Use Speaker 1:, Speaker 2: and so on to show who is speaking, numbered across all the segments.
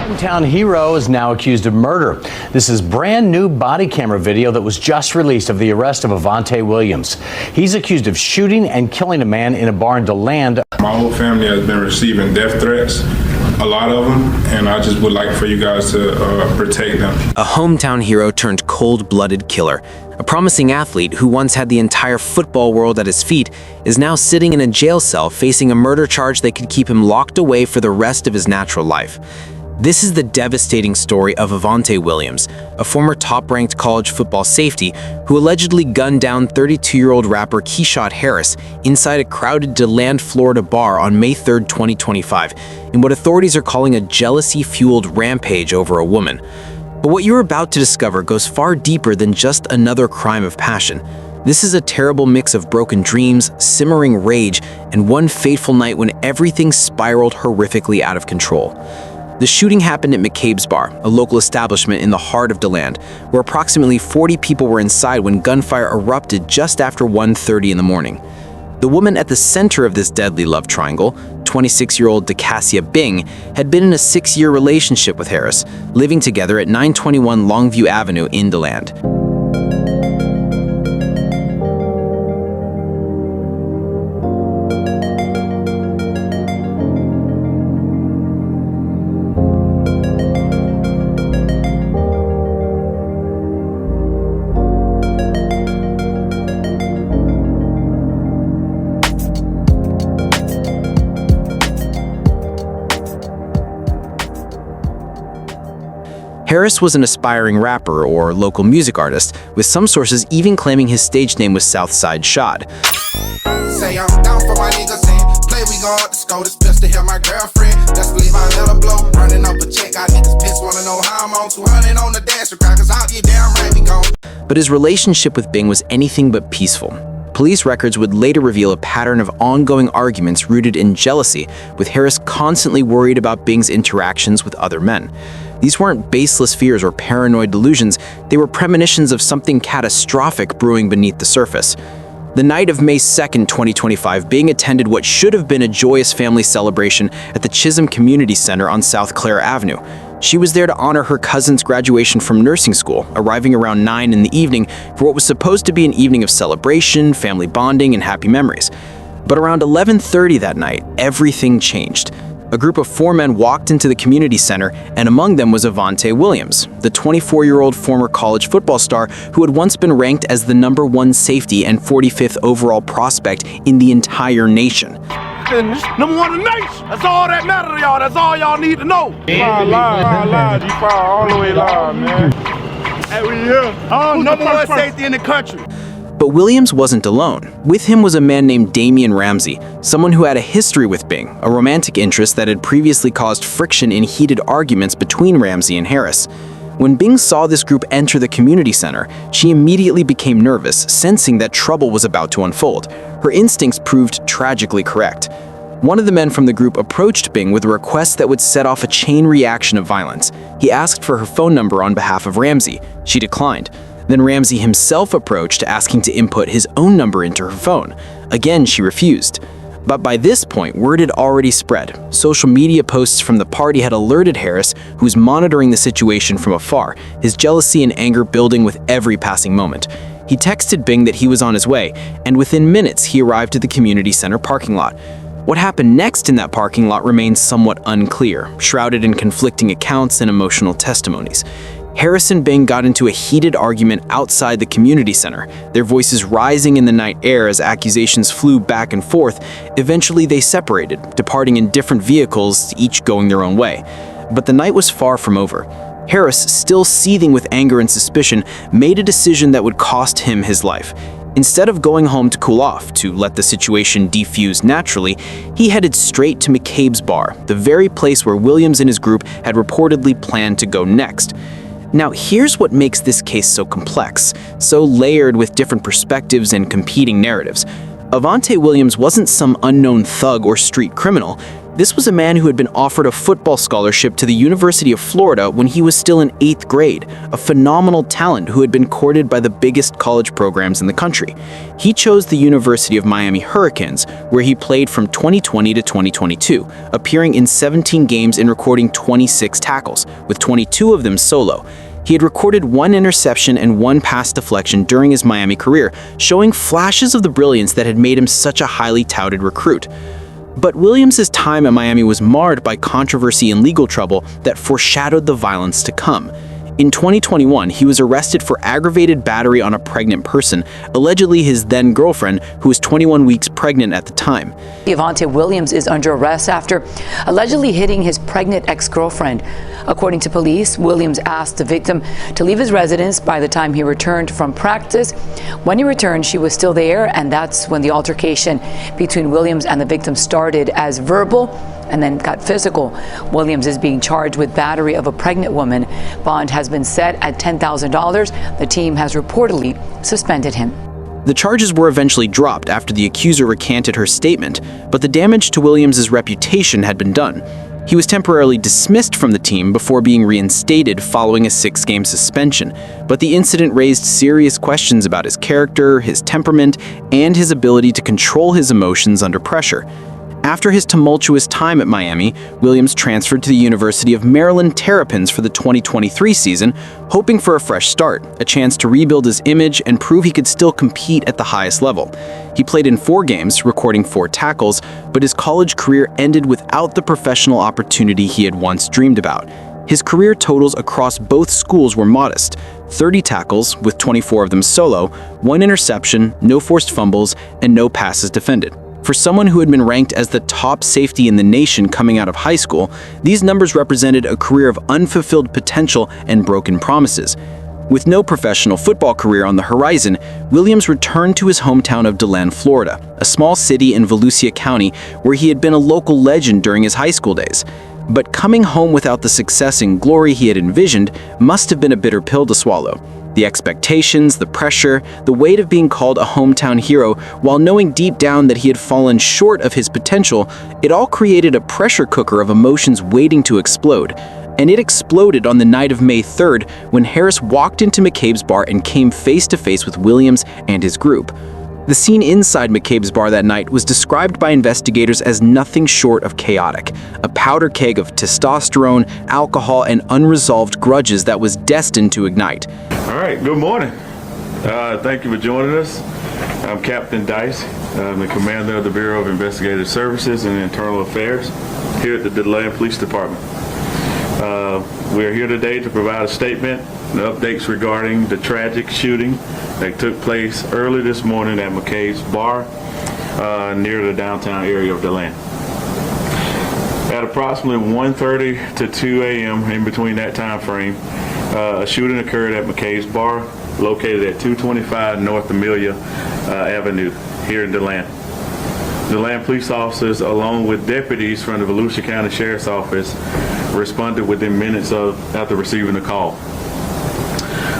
Speaker 1: Hometown hero is now accused of murder. This is brand new body camera video that was just released of the arrest of Avante Williams. He's accused of shooting and killing a man in a bar in DeLand.
Speaker 2: My whole family has been receiving death threats, a lot of them, and I just would like for you guys to protect them.
Speaker 3: A hometown hero turned cold-blooded killer. A promising athlete who once had the entire football world at his feet is now sitting in a jail cell facing a murder charge that could keep him locked away for the rest of his natural life. This is the devastating story of Avante Williams, a former top-ranked college football safety who allegedly gunned down 32-year-old rapper Keyshawn Harris inside a crowded DeLand, Florida bar on May 3, 2025, in what authorities are calling a jealousy-fueled rampage over a woman. But what you're about to discover goes far deeper than just another crime of passion. This is a terrible mix of broken dreams, simmering rage, and one fateful night when everything spiraled horrifically out of control. The shooting happened at McCabe's Bar, a local establishment in the heart of DeLand, where approximately 40 people were inside when gunfire erupted just after 1:30 in the morning. The woman at the center of this deadly love triangle, 26-year-old DeCassia Bing, had been in a 6-year relationship with Harris, living together at 921 Longview Avenue in DeLand. Harris was an aspiring rapper or local music artist, with some sources even claiming his stage name was Southside Shad.
Speaker 4: Say I'm down for my niggas and play, we gon' up the score. This best to hear my girlfriend. Just believe I let her blow. Running up a check, got niggas pissed, wanna know how I'm on 200 on the dash, cause I'll get damn right, we gon'.
Speaker 3: But his relationship with Bing was anything but peaceful. Police records would later reveal a pattern of ongoing arguments rooted in jealousy, with Harris constantly worried about Bing's interactions with other men. These weren't baseless fears or paranoid delusions, they were premonitions of something catastrophic brewing beneath the surface. The night of May 2nd, 2025, Bing attended what should have been a joyous family celebration at the Chisholm Community Center on South Clare Avenue. She was there to honor her cousin's graduation from nursing school, arriving around 9 in the evening for what was supposed to be an evening of celebration, family bonding, and happy memories. But around 11:30 that night, everything changed. A group of 4 men walked into the community center, and among them was Avante Williams, the 24-year-old former college football star who had once been ranked as the #1 safety and 45th overall prospect in the entire nation.
Speaker 5: #1 in the nation. That's all that matters to y'all. That's all y'all need to know. Live. You far all the way live, man. Hey, we here. #1 safety in the country.
Speaker 3: But Williams wasn't alone. With him was a man named Damian Ramsey, someone who had a history with Bing, a romantic interest that had previously caused friction in heated arguments between Ramsey and Harris. When Bing saw this group enter the community center, she immediately became nervous, sensing that trouble was about to unfold. Her instincts proved tragically correct. One of the men from the group approached Bing with a request that would set off a chain reaction of violence. He asked for her phone number on behalf of Ramsey. She declined. Then Ramsey himself approached, asking to input his own number into her phone. Again, she refused. But by this point, word had already spread. Social media posts from the party had alerted Harris, who was monitoring the situation from afar, his jealousy and anger building with every passing moment. He texted Bing that he was on his way, and within minutes, he arrived at the community center parking lot. What happened next in that parking lot remains somewhat unclear, shrouded in conflicting accounts and emotional testimonies. Harris and Bing got into a heated argument outside the community center, their voices rising in the night air as accusations flew back and forth. Eventually, they separated, departing in different vehicles, each going their own way. But the night was far from over. Harris, still seething with anger and suspicion, made a decision that would cost him his life. Instead of going home to cool off, to let the situation defuse naturally, he headed straight to McCabe's Bar, the very place where Williams and his group had reportedly planned to go next. Now, here's what makes this case so complex, so layered with different perspectives and competing narratives. Avante Williams wasn't some unknown thug or street criminal. This was a man who had been offered a football scholarship to the University of Florida when he was still in 8th grade, a phenomenal talent who had been courted by the biggest college programs in the country. He chose the University of Miami Hurricanes, where he played from 2020 to 2022, appearing in 17 games and recording 26 tackles, with 22 of them solo. He had recorded 1 interception and 1 pass deflection during his Miami career, showing flashes of the brilliance that had made him such a highly touted recruit. But Williams' time at Miami was marred by controversy and legal trouble that foreshadowed the violence to come. In 2021, he was arrested for aggravated battery on a pregnant person, allegedly his then-girlfriend, who was 21 weeks pregnant at the time.
Speaker 6: Javonte Williams is under arrest after allegedly hitting his pregnant ex-girlfriend. According to police, Williams asked the victim to leave his residence by the time he returned from practice. When he returned, she was still there, and that's when the altercation between Williams and the victim started as verbal and then got physical. Williams is being charged with battery of a pregnant woman. Bond has been set at $10,000. The team has reportedly suspended him.
Speaker 3: The charges were eventually dropped after the accuser recanted her statement, but the damage to Williams' reputation had been done. He was temporarily dismissed from the team before being reinstated following a 6-game suspension, but the incident raised serious questions about his character, his temperament, and his ability to control his emotions under pressure. After his tumultuous time at Miami, Williams transferred to the University of Maryland Terrapins for the 2023 season, hoping for a fresh start, a chance to rebuild his image and prove he could still compete at the highest level. He played in 4 games, recording 4 tackles, but his college career ended without the professional opportunity he had once dreamed about. His career totals across both schools were modest: 30 tackles, with 24 of them solo, 1 interception, no forced fumbles, and no passes defended. For someone who had been ranked as the top safety in the nation coming out of high school, these numbers represented a career of unfulfilled potential and broken promises. With no professional football career on the horizon, Williams returned to his hometown of DeLand, Florida, a small city in Volusia County where he had been a local legend during his high school days. But coming home without the success and glory he had envisioned must have been a bitter pill to swallow. The expectations, the pressure, the weight of being called a hometown hero, while knowing deep down that he had fallen short of his potential, it all created a pressure cooker of emotions waiting to explode. And it exploded on the night of May 3rd when Harris walked into McCabe's bar and came face to face with Williams and his group. The scene inside McCabe's bar that night was described by investigators as nothing short of chaotic, a powder keg of testosterone, alcohol, and unresolved grudges that was destined to ignite.
Speaker 7: All right, good morning. Thank you for joining us. I'm Captain Dice. I'm the commander of the Bureau of Investigative Services and Internal Affairs here at the DeLand Police Department. We are here today to provide a statement and updates regarding the tragic shooting that took place early this morning at McCabe's bar near the downtown area of DeLand. At approximately 1:30 to 2 a.m. in between that time frame, a shooting occurred at McCabe's bar located at 225 North Amelia Avenue here in DeLand. DeLand police officers, along with deputies from the Volusia County Sheriff's Office, responded within minutes after receiving the call.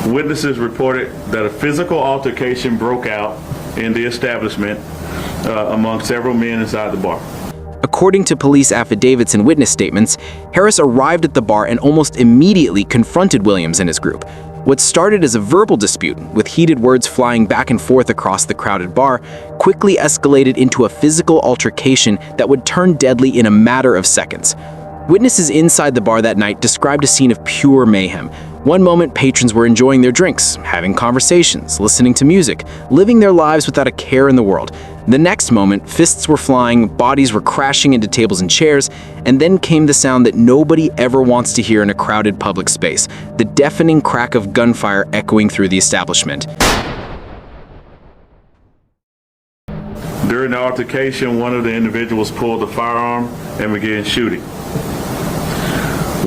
Speaker 7: Witnesses reported that a physical altercation broke out in the establishment among several men inside the bar.
Speaker 3: According to police affidavits and witness statements, Harris arrived at the bar and almost immediately confronted Williams and his group. What started as a verbal dispute, with heated words flying back and forth across the crowded bar, quickly escalated into a physical altercation that would turn deadly in a matter of seconds. Witnesses inside the bar that night described a scene of pure mayhem. One moment, patrons were enjoying their drinks, having conversations, listening to music, living their lives without a care in the world. The next moment, fists were flying, bodies were crashing into tables and chairs, and then came the sound that nobody ever wants to hear in a crowded public space, the deafening crack of gunfire echoing through the establishment.
Speaker 7: During the altercation, one of the individuals pulled a firearm and began shooting.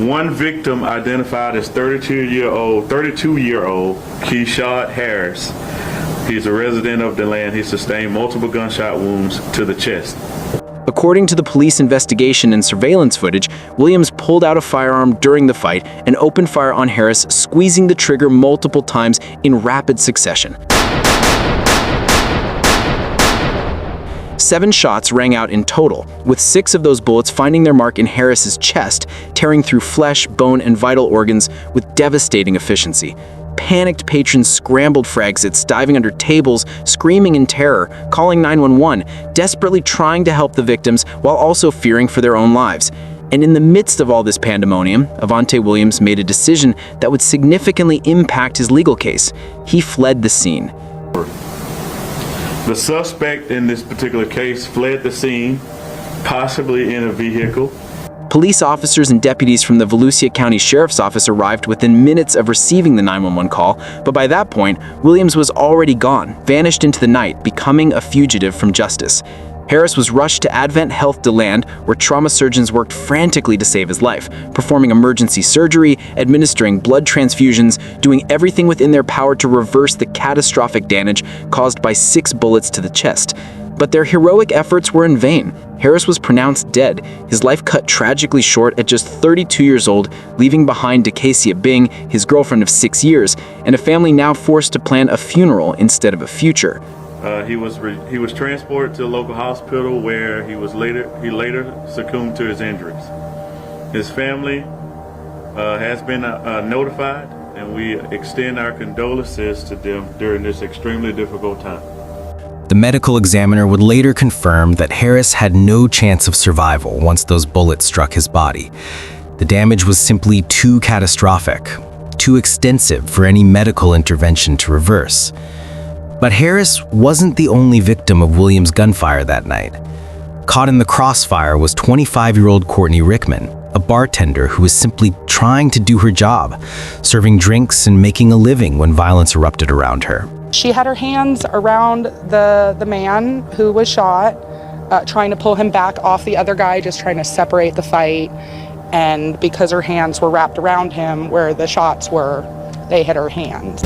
Speaker 7: One victim, identified as 32-year-old Keishad Harris. He's a resident of DeLand. He sustained multiple gunshot wounds to the chest.
Speaker 3: According to the police investigation and surveillance footage, Williams pulled out a firearm during the fight and opened fire on Harris, squeezing the trigger multiple times in rapid succession. 7 shots rang out in total, with 6 of those bullets finding their mark in Harris's chest, tearing through flesh, bone, and vital organs with devastating efficiency. Panicked patrons scrambled for exits, diving under tables, screaming in terror, calling 911, desperately trying to help the victims while also fearing for their own lives. And in the midst of all this pandemonium, Avante Williams made a decision that would significantly impact his legal case. He fled the scene.
Speaker 7: The suspect in this particular case fled the scene, possibly in a vehicle.
Speaker 3: Police officers and deputies from the Volusia County Sheriff's Office arrived within minutes of receiving the 911 call, but by that point, Williams was already gone, vanished into the night, becoming a fugitive from justice. Harris was rushed to Advent Health DeLand, where trauma surgeons worked frantically to save his life, performing emergency surgery, administering blood transfusions, doing everything within their power to reverse the catastrophic damage caused by 6 bullets to the chest. But their heroic efforts were in vain. Harris was pronounced dead, his life cut tragically short at just 32 years old, leaving behind Decasia Bing, his girlfriend of 6 years, and a family now forced to plan a funeral instead of a future.
Speaker 7: He was transported to a local hospital where he later succumbed to his injuries. His family has been notified, and we extend our condolences to them during this extremely difficult time.
Speaker 8: The medical examiner would later confirm that Harris had no chance of survival once those bullets struck his body. The damage was simply too catastrophic, too extensive for any medical intervention to reverse. But Harris wasn't the only victim of Williams' gunfire that night. Caught in the crossfire was 25-year-old Courtney Rickman, a bartender who was simply trying to do her job, serving drinks and making a living when violence erupted around her.
Speaker 9: She had her hands around the man who was shot, trying to pull him back off the other guy, just trying to separate the fight. And because her hands were wrapped around him where the shots were, they hit her hands.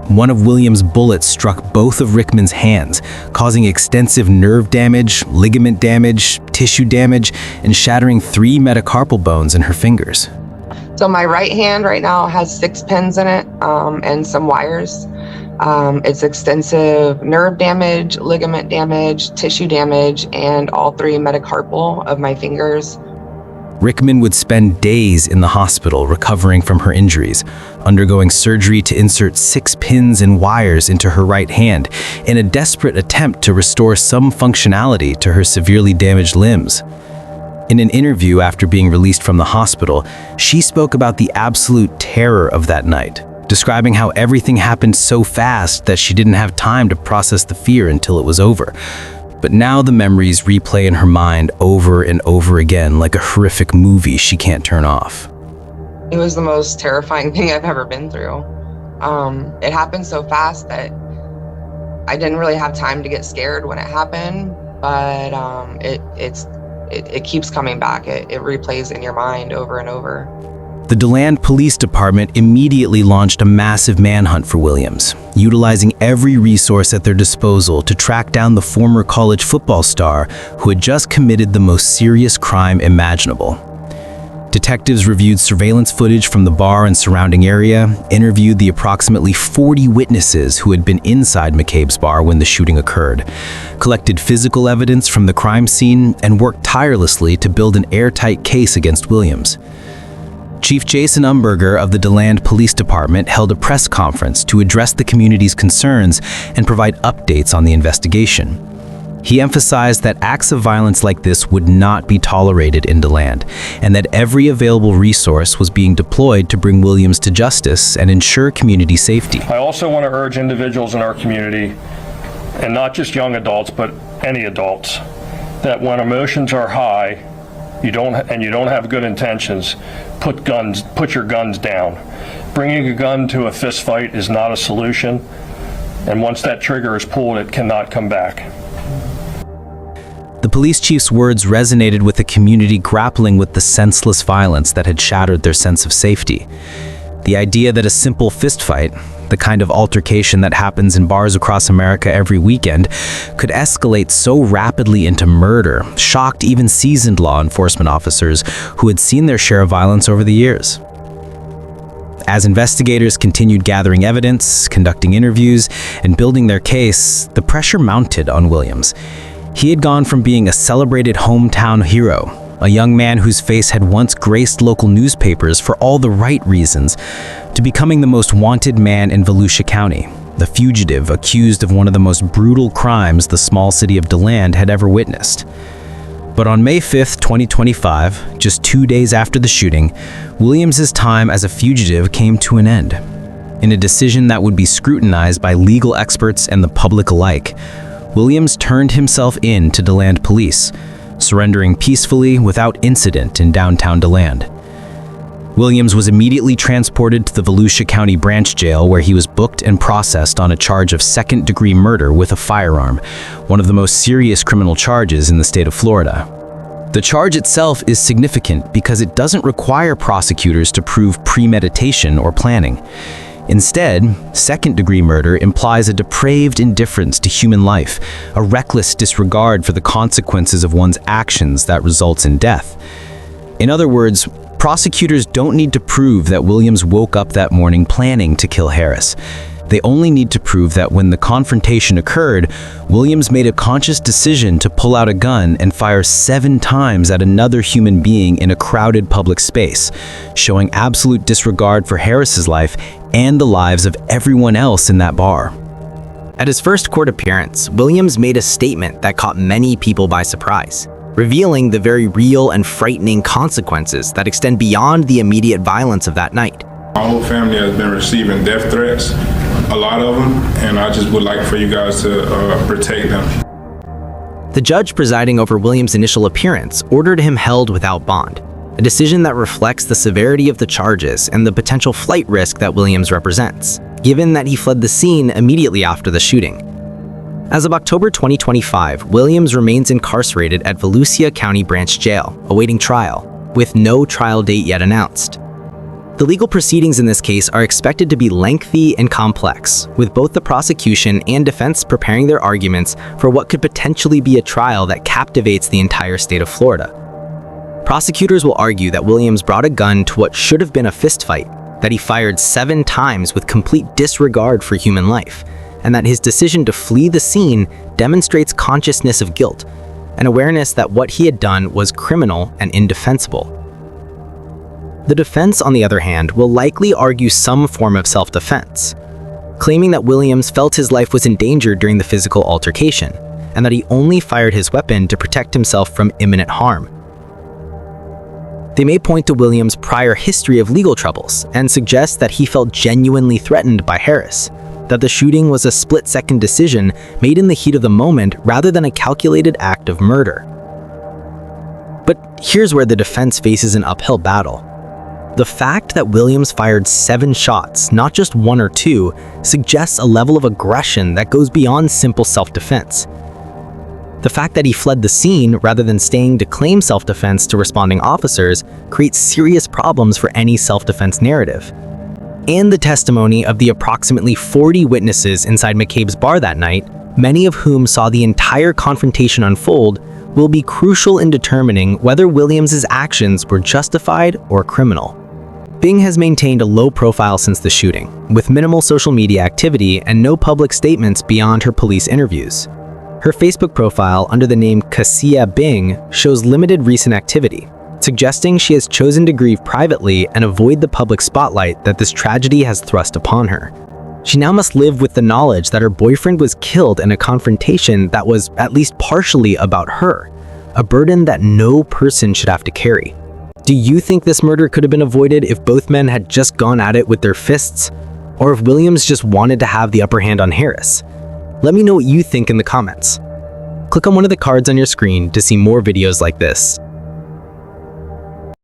Speaker 8: One of Williams' bullets struck both of Rickman's hands, causing extensive nerve damage, ligament damage, tissue damage, and shattering 3 metacarpal bones in her fingers.
Speaker 10: So my right hand right now has 6 pins in it and some wires. It's extensive nerve damage, ligament damage, tissue damage, and all 3 metacarpal of my fingers.
Speaker 8: Rickman would spend days in the hospital recovering from her injuries, undergoing surgery to insert 6 pins and wires into her right hand in a desperate attempt to restore some functionality to her severely damaged limbs. In an interview after being released from the hospital, she spoke about the absolute terror of that night, describing how everything happened so fast that she didn't have time to process the fear until it was over. But now the memories replay in her mind over and over again like a horrific movie she can't turn off.
Speaker 10: It was the most terrifying thing I've ever been through. It happened so fast that I didn't really have time to get scared when it happened, but it keeps coming back. It replays in your mind over and over.
Speaker 8: The DeLand Police Department immediately launched a massive manhunt for Williams, utilizing every resource at their disposal to track down the former college football star who had just committed the most serious crime imaginable. Detectives reviewed surveillance footage from the bar and surrounding area, interviewed the approximately 40 witnesses who had been inside McCabe's bar when the shooting occurred, collected physical evidence from the crime scene, and worked tirelessly to build an airtight case against Williams. Chief Jason Umberger of the DeLand Police Department held a press conference to address the community's concerns and provide updates on the investigation. He emphasized that acts of violence like this would not be tolerated in DeLand, and that every available resource was being deployed to bring Williams to justice and ensure community safety.
Speaker 11: I also want to urge individuals in our community, and not just young adults, but any adults, that when emotions are high, you don't have good intentions, put your guns down. Bringing a gun to a fist fight is not a solution, and once that trigger is pulled, it cannot come back.
Speaker 8: The police chief's words resonated with the community grappling with the senseless violence that had shattered their sense of safety. The idea that a simple fistfight, the kind of altercation that happens in bars across America every weekend, could escalate so rapidly into murder shocked even seasoned law enforcement officers who had seen their share of violence over the years. As investigators continued gathering evidence, conducting interviews, and building their case, the pressure mounted on Williams. He had gone from being a celebrated hometown hero, a young man whose face had once graced local newspapers for all the right reasons, to becoming the most wanted man in Volusia County, the fugitive accused of one of the most brutal crimes the small city of DeLand had ever witnessed. But on May 5th, 2025, just 2 days after the shooting, Williams' time as a fugitive came to an end. In a decision that would be scrutinized by legal experts and the public alike, Williams turned himself in to DeLand police, surrendering peacefully without incident in downtown DeLand. Williams was immediately transported to the Volusia County Branch Jail, where he was booked and processed on a charge of second-degree murder with a firearm, one of the most serious criminal charges in the state of Florida. The charge itself is significant because it doesn't require prosecutors to prove premeditation or planning. Instead, second-degree murder implies a depraved indifference to human life, a reckless disregard for the consequences of one's actions that results in death. In other words, prosecutors don't need to prove that Williams woke up that morning planning to kill Harris. They only need to prove that when the confrontation occurred, Williams made a conscious decision to pull out a gun and fire 7 times at another human being in a crowded public space, showing absolute disregard for Harris's life and the lives of everyone else in that bar.
Speaker 3: At his first court appearance, Williams made a statement that caught many people by surprise, revealing the very real and frightening consequences that extend beyond the immediate violence of that night.
Speaker 2: My whole family has been receiving death threats, a lot of them, and I just would like for you guys to protect them.
Speaker 3: The judge presiding over Williams' initial appearance ordered him held without bond, a decision that reflects the severity of the charges and the potential flight risk that Williams represents, given that he fled the scene immediately after the shooting. As of October 2025, Williams remains incarcerated at Volusia County Branch Jail, awaiting trial, with no trial date yet announced. The legal proceedings in this case are expected to be lengthy and complex, with both the prosecution and defense preparing their arguments for what could potentially be a trial that captivates the entire state of Florida. Prosecutors will argue that Williams brought a gun to what should have been a fistfight, that he fired 7 times with complete disregard for human life, and that his decision to flee the scene demonstrates consciousness of guilt, an awareness that what he had done was criminal and indefensible. The defense, on the other hand, will likely argue some form of self-defense, claiming that Williams felt his life was endangered during the physical altercation, and that he only fired his weapon to protect himself from imminent harm. They may point to Williams' prior history of legal troubles and suggest that he felt genuinely threatened by Harris, that the shooting was a split-second decision made in the heat of the moment rather than a calculated act of murder. But here's where the defense faces an uphill battle. The fact that Williams fired 7 shots, not just 1 or 2, suggests a level of aggression that goes beyond simple self-defense. The fact that he fled the scene rather than staying to claim self-defense to responding officers creates serious problems for any self-defense narrative. And the testimony of the approximately 40 witnesses inside McCabe's bar that night, many of whom saw the entire confrontation unfold, will be crucial in determining whether Williams' actions were justified or criminal. Bing has maintained a low profile since the shooting, with minimal social media activity and no public statements beyond her police interviews. Her Facebook profile under the name Cassia Bing shows limited recent activity, suggesting she has chosen to grieve privately and avoid the public spotlight that this tragedy has thrust upon her. She now must live with the knowledge that her boyfriend was killed in a confrontation that was at least partially about her, a burden that no person should have to carry. Do you think this murder could have been avoided if both men had just gone at it with their fists? Or if Williams just wanted to have the upper hand on Harris? Let me know what you think in the comments. Click on one of the cards on your screen to see more videos like this.